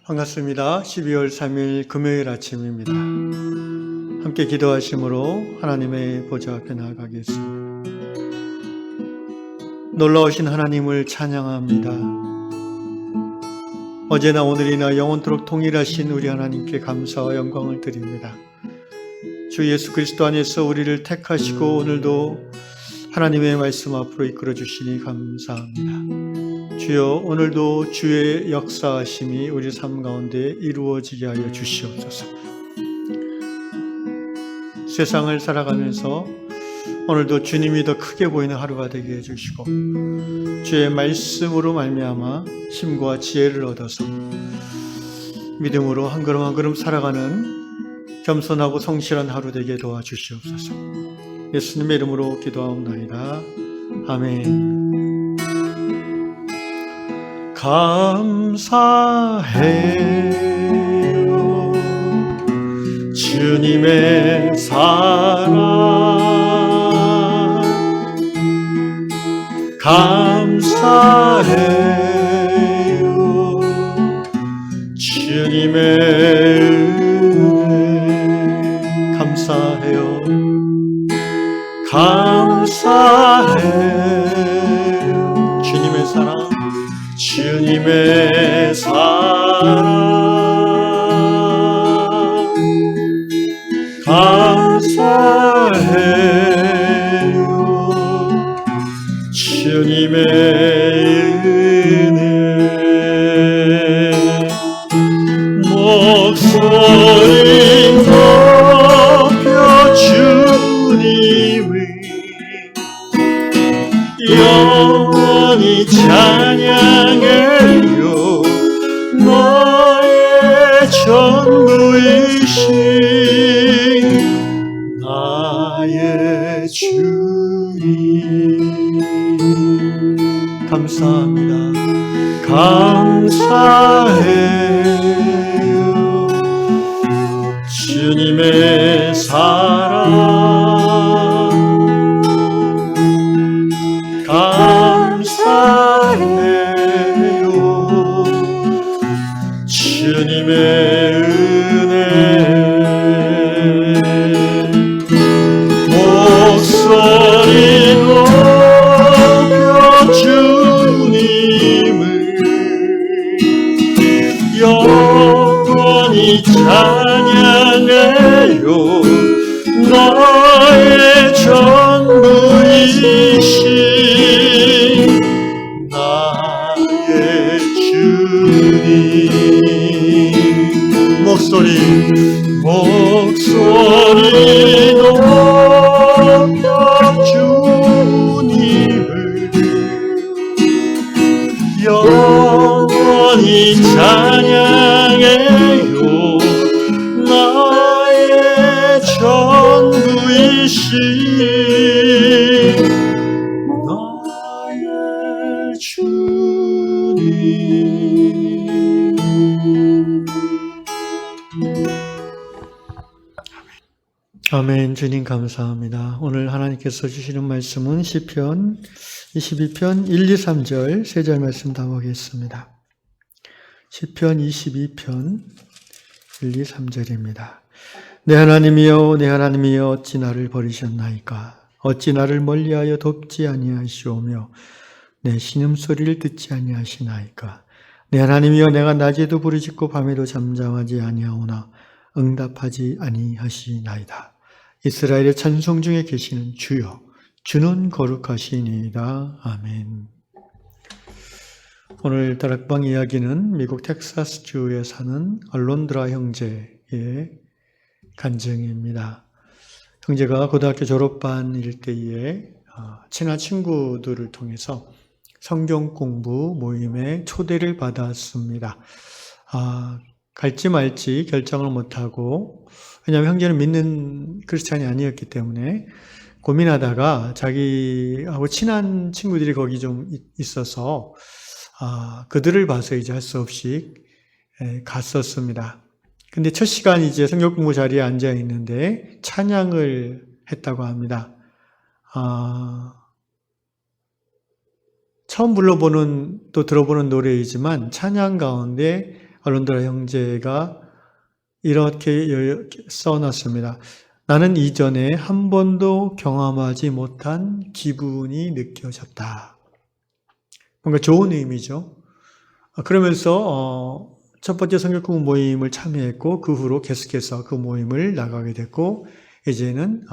반갑습니다. 12월 3일 금요일 아침입니다. 함께 기도하심으로 하나님의 보좌 앞에 나아가겠습니다. 놀라우신 하나님을 찬양합니다. 어제나 오늘이나 영원토록 동일하신 우리 하나님께 감사와 영광을 드립니다. 주 예수 그리스도 안에서 우리를 택하시고 오늘도 하나님의 말씀 앞으로 이끌어 주시니 감사합니다. 주여, 오늘도 주의 역사하심이 우리 삶 가운데 이루어지게 하여 주시옵소서. 세상을 살아가면서 오늘도 주님이 더 크게 보이는 하루가 되게 해주시고 주의 말씀으로 말미암아 힘과 지혜를 얻어서 믿음으로 한 걸음 한 걸음 살아가는 겸손하고 성실한 하루 되게 도와주시옵소서. 예수님의 이름으로 기도하옵나이다. 아멘. 감사해요 주님의 사랑, 감사해요 주님의 은혜, 감사해요 감사해요 주님의 사랑, 주님의 사랑, 감사해요 주님의 은혜. 목소리 높여 주님을 영원히 찬양해요. 너의 전부이신 나의 주님, 감사합니다. 감사해요 주님의 사랑, 감사해요 주님의 은혜. 목소리 높여 주님을 영원히 찬양해요. 너의 전부이신 나의 주님. 목소리 높여 주님을 영원히 찬양해요. 나의 전부이신 나의 주님. 아멘. 주님 감사합니다. 오늘 하나님께서 주시는 말씀은 시편 22편 1, 2, 3절 세 절 말씀 다 보겠습니다. 시편 22편 1, 2, 3절입니다. 내 하나님이여 내 하나님이여 어찌 나를 버리셨나이까. 어찌 나를 멀리하여 돕지 아니하시오며 내 신음소리를 듣지 아니하시나이까. 내 하나님이여 내가 낮에도 부르짖고 밤에도 잠잠하지 아니하오나 응답하지 아니하시나이다. 이스라엘의 찬송 중에 계시는 주여, 주는 거룩하시니이다. 아멘. 오늘 다락방 이야기는 미국 텍사스주에 사는 얼론드라 형제의 간증입니다. 형제가 고등학교 졸업반일 때에 친한 친구들을 통해서 성경 공부 모임에 초대를 받았습니다. 갈지 말지 결정을 못하고, 왜냐하면 형제는 믿는 크리스찬이 아니었기 때문에 고민하다가 자기하고 친한 친구들이 거기 좀 있어서 그들을 봐서 이제 할 수 없이 갔었습니다. 근데 첫 시간 이제 성경 공부 자리에 앉아 있는데 찬양을 했다고 합니다. 처음 들어보는 노래이지만 찬양 가운데 알론드라 형제가 이렇게 써놨습니다. 나는 이전에 한 번도 경험하지 못한 기분이 느껴졌다. 뭔가 좋은 의미죠. 그러면서 첫 번째 성경 공부 모임을 참여했고 그 후로 계속해서 그 모임을 나가게 됐고 이제는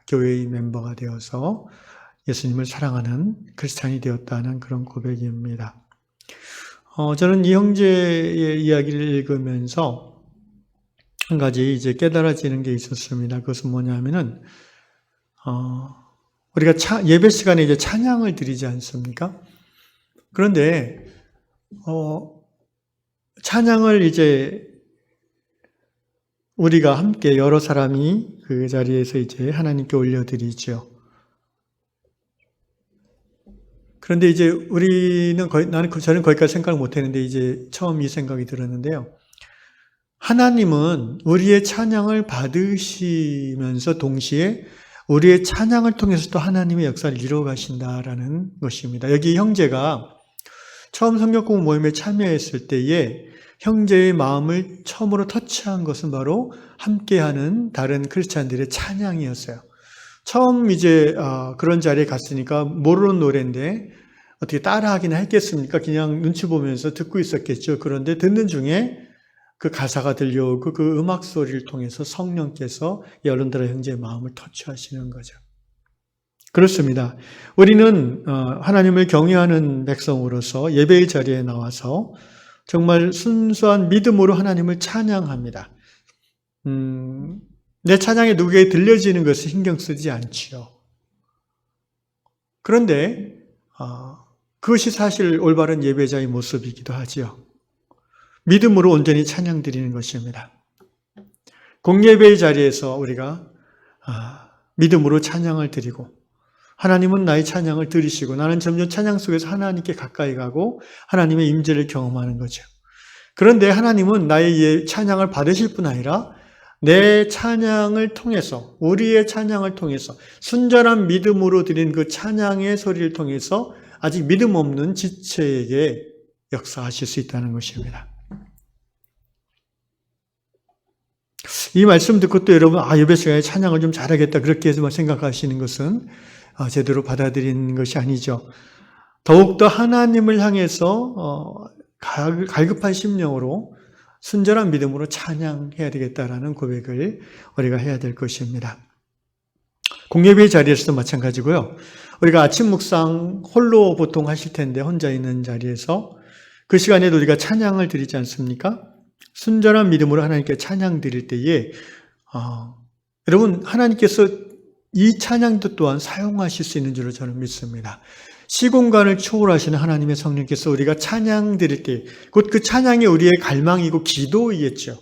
교회의 멤버가 되어서 예수님을 사랑하는 크리스찬이 되었다는 그런 고백입니다. 저는 이 형제의 이야기를 읽으면서 한 가지 이제 깨달아지는 게 있었습니다. 그것은 뭐냐면은 우리가 예배 시간에 이제 찬양을 드리지 않습니까? 그런데 찬양을 이제 우리가 함께 여러 사람이 그 자리에서 이제 하나님께 올려드리죠. 그런데 이제 저는 거기까지 생각을 못했는데 이제 처음 이 생각이 들었는데요. 하나님은 우리의 찬양을 받으시면서 동시에 우리의 찬양을 통해서 또 하나님의 역사를 이루어 가신다라는 것입니다. 여기 형제가 처음 성경 공부 모임에 참여했을 때에 형제의 마음을 처음으로 터치한 것은 바로 함께하는 다른 크리스찬들의 찬양이었어요. 처음 이제 그런 자리에 갔으니까 모르는 노래인데 어떻게 따라하기나 했겠습니까? 그냥 눈치 보면서 듣고 있었겠죠. 그런데 듣는 중에 그 가사가 들려오고 그 음악 소리를 통해서 성령께서 알론드라 형제의 마음을 터치하시는 거죠. 그렇습니다. 우리는 하나님을 경외하는 백성으로서 예배의 자리에 나와서 정말 순수한 믿음으로 하나님을 찬양합니다. 내 찬양이 누구에게 들려지는 것을 신경 쓰지 않지요. 그런데 그것이 사실 올바른 예배자의 모습이기도 하지요. 믿음으로 온전히 찬양 드리는 것입니다. 공예배의 자리에서 우리가 믿음으로 찬양을 드리고 하나님은 나의 찬양을 들으시고 나는 점점 찬양 속에서 하나님께 가까이 가고 하나님의 임재를 경험하는 거죠. 그런데 하나님은 나의 찬양을 받으실 뿐 아니라 내 찬양을 통해서 우리의 찬양을 통해서 순전한 믿음으로 드린 그 찬양의 소리를 통해서 아직 믿음 없는 지체에게 역사하실 수 있다는 것입니다. 이 말씀 듣고 또 여러분 예배 시간에 찬양을 좀 잘하겠다 그렇게 해서 생각하시는 것은 제대로 받아들이는 것이 아니죠. 더욱더 하나님을 향해서 갈급한 심령으로 순전한 믿음으로 찬양해야 되겠다라는 고백을 우리가 해야 될 것입니다. 공예배의 자리에서도 마찬가지고요. 우리가 아침 묵상 홀로 보통 하실 텐데 혼자 있는 자리에서 그 시간에도 우리가 찬양을 드리지 않습니까? 순전한 믿음으로 하나님께 찬양 드릴 때에 여러분 하나님께서 이 찬양도 또한 사용하실 수 있는 줄로 저는 믿습니다. 시공간을 초월하시는 하나님의 성령께서 우리가 찬양 드릴 때 곧 그 찬양이 우리의 갈망이고 기도이겠죠.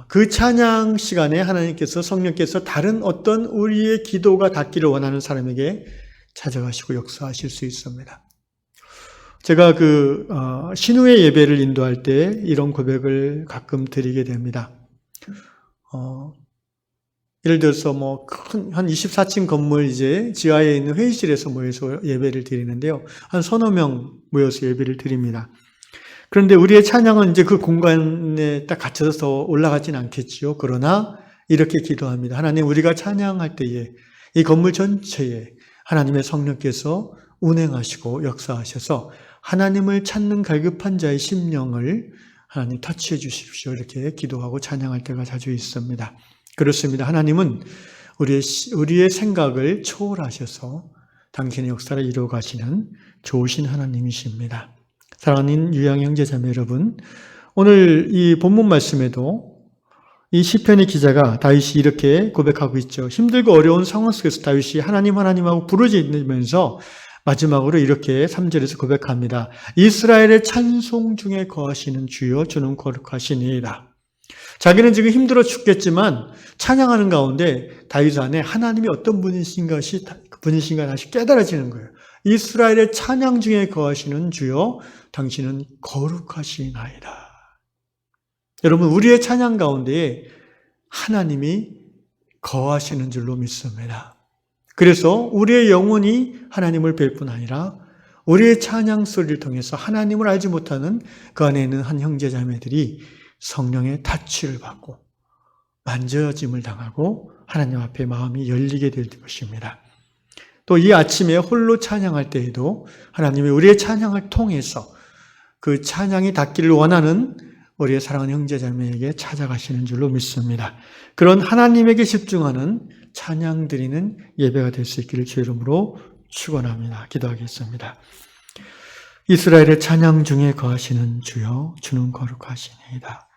그 찬양 시간에 하나님께서 성령께서 다른 어떤 우리의 기도가 닿기를 원하는 사람에게 찾아가시고 역사하실 수 있습니다. 제가 신우의 예배를 인도할 때 이런 고백을 가끔 드리게 됩니다. 예를 들어서 한 24층 건물 이제 지하에 있는 회의실에서 모여서 예배를 드리는데요. 한 서너 명 모여서 예배를 드립니다. 그런데 우리의 찬양은 이제 그 공간에 딱 갇혀서 더 올라가진 않겠지요. 그러나 이렇게 기도합니다. 하나님, 우리가 찬양할 때에 이 건물 전체에 하나님의 성령께서 운행하시고 역사하셔서 하나님을 찾는 갈급한 자의 심령을 하나님 터치해 주십시오. 이렇게 기도하고 찬양할 때가 자주 있습니다. 그렇습니다. 하나님은 우리의 생각을 초월하셔서 당신의 역사를 이루어 가시는 좋으신 하나님이십니다. 사랑하는 유양 형제 자매 여러분, 오늘 이 본문 말씀에도 이 시편의 기자가 다윗이 이렇게 고백하고 있죠. 힘들고 어려운 상황 속에서 다윗이 하나님 하나님하고 부르짖으면서 마지막으로 이렇게 3절에서 고백합니다. 이스라엘의 찬송 중에 거하시는 주여 주는 거룩하시니이다. 자기는 지금 힘들어 죽겠지만 찬양하는 가운데 다윗 안에 하나님이 어떤 분이신가 다시 깨달아지는 거예요. 이스라엘의 찬양 중에 거하시는 주여 당신은 거룩하시나이다. 여러분, 우리의 찬양 가운데에 하나님이 거하시는 줄로 믿습니다. 그래서 우리의 영혼이 하나님을 뵐 뿐 아니라 우리의 찬양 소리를 통해서 하나님을 알지 못하는 그 안에 있는 한 형제자매들이 성령의 타치를 받고 만져짐을 당하고 하나님 앞에 마음이 열리게 될 것입니다. 또 이 아침에 홀로 찬양할 때에도 하나님이 우리의 찬양을 통해서 그 찬양이 닿기를 원하는 우리의 사랑하는 형제자매에게 찾아가시는 줄로 믿습니다. 그런 하나님에게 집중하는 찬양 드리는 예배가 될 수 있기를 주 이름으로 축원합니다. 기도하겠습니다. 이스라엘의 찬양 중에 거하시는 주여, 주는 거룩하시니이다.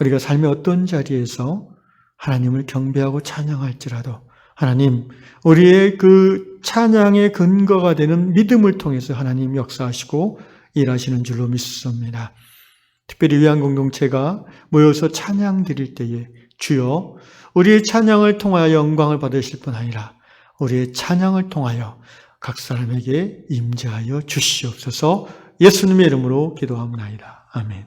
우리가 삶의 어떤 자리에서 하나님을 경배하고 찬양할지라도 하나님, 우리의 그 찬양의 근거가 되는 믿음을 통해서 하나님 역사하시고 일하시는 줄로 믿습니다. 특별히 위안 공동체가 모여서 찬양 드릴 때에 주여, 우리의 찬양을 통하여 영광을 받으실 뿐 아니라 우리의 찬양을 통하여 각 사람에게 임재하여 주시옵소서. 예수님의 이름으로 기도하옵나이다. 아멘.